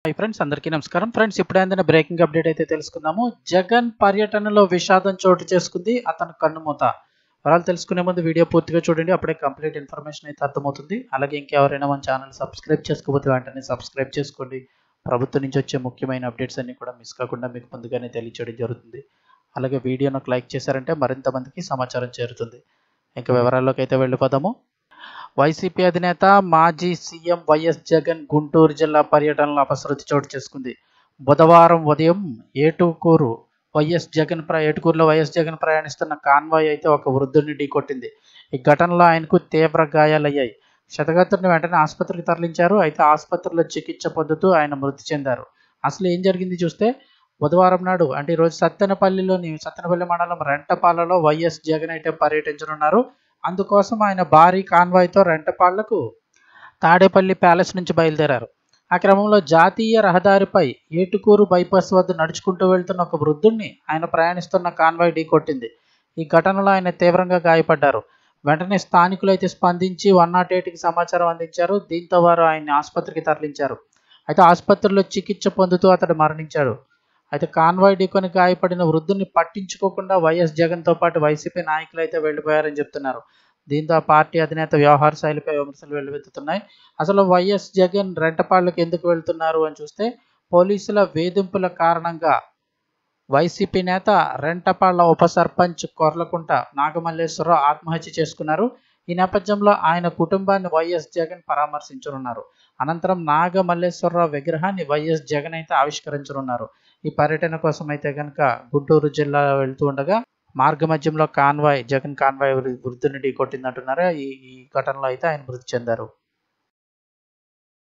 Hi friends, అందరికీ నమస్కారం. Friends, ఇప్పుడే అందిన బ్రేకింగ్ అప్డేట్ అయితే తెలుసుకుందాము. జగన్ పర్యటనలో విషాదం చోటు చేసుకుంది, అతను కన్నుమూత. వివరాలు తెలుసుకునే ముందు వీడియో పూర్తిగా చూడండి, అప్పుడే కంప్లీట్ ఇన్ఫర్మేషన్ అయితే అర్థమవుతుంది. అలాగే ఇంకెవరైనా మన ఛానల్ సబ్స్క్రైబ్ చేసుకోకపోతే వెంటనే సబ్స్క్రైబ్ చేసుకోండి. ప్రభుత్వం నుంచి వచ్చే ముఖ్యమైన అప్డేట్స్ అన్ని కూడా మిస్ కాకుండా మీకు ముందుగానే తెలియచేయడం జరుగుతుంది. అలాగే వీడియోను లైక్ చేశారంటే మరింత మందికి సమాచారం చేరుతుంది. ఇంకా వివరాల్లోకి అయితే వెళ్ళిపోదాము. వైసీపీ అధినేత మాజీ సీఎం వైఎస్ జగన్ గుంటూరు జిల్లా పర్యటనలో అపశృతి చోటు చేసుకుంది. బుధవారం ఉదయం ఏటుకూరులో వైఎస్ జగన్ ప్రయాణిస్తున్న కాన్వాయ్ అయితే ఒక వృద్ధుడిని ఢీకొట్టింది. ఈ ఘటనలో ఆయనకు తీవ్ర గాయాలయ్యాయి. క్షతగాత్రుడిని వెంటనే ఆసుపత్రికి తరలించారు. అయితే ఆసుపత్రిలో చికిత్స పొందుతూ ఆయన మృతి చెందారు. అసలు ఏం జరిగింది చూస్తే, బుధవారం నాడు అంటే ఈరోజు సత్తెనపల్లి మండలం రెంటపాలలో వైఎస్ జగన్ అయితే పర్యటించనున్నారు. అందుకోసం ఆయన భారీ కాన్వాయ్తో రెంటపాళ్లకు తాడేపల్లి ప్యాలెస్ నుంచి బయలుదేరారు. ఆ క్రమంలో జాతీయ రహదారిపై ఏటుకూరు బైపాస్ వద్ద నడుచుకుంటూ వెళ్తున్న ఒక వృద్ధుడిని ఆయన ప్రయాణిస్తున్న కాన్వాయ్ ఢీకొట్టింది. ఈ ఘటనలో ఆయన తీవ్రంగా గాయపడ్డారు. వెంటనే స్థానికులు అయితే స్పందించి 108కి సమాచారం అందించారు. దీంతో వారు ఆయన్ని ఆసుపత్రికి తరలించారు. అయితే ఆసుపత్రిలో చికిత్స పొందుతూ అతడు మరణించాడు. అయితే కాన్వాయ్ ఢీకొని గాయపడిన వృద్ధుని పట్టించుకోకుండా వైఎస్ జగన్తో పాటు వైసీపీ నాయకులు అయితే వెళ్ళిపోయారని చెప్తున్నారు. దీంతో ఆ పార్టీ అధినేత వ్యవహార శైలిపై విమర్శలు వెల్లువెత్తుతున్నాయి. అసలు వైఎస్ జగన్ రెంటపాళ్లకు ఎందుకు వెళ్తున్నారు అని చూస్తే, పోలీసుల వేధింపుల కారణంగా వైసీపీ నేత రెంటపాళ్ల ఉప సర్పంచ్ కొర్లకుంట నాగమల్లేశ్వరరావు ఆత్మహత్య చేసుకున్నారు. ఈ నేపథ్యంలో ఆయన కుటుంబాన్ని వైఎస్ జగన్ పరామర్శించనున్నారు. అనంతరం నాగమల్లేశ్వరరావు విగ్రహాన్ని వైఎస్ జగన్ అయితే ఆవిష్కరించనున్నారు. ఈ పర్యటన కోసం అయితే కనుక గుంటూరు జిల్లా వెళ్తూ ఉండగా మార్గ మధ్యంలో జగన్ కాన్వాయ్ వృద్ధుని ఢీకొట్టిందంటున్నారు. ఈ ఘటనలో అయితే ఆయన మృతి చెందారు.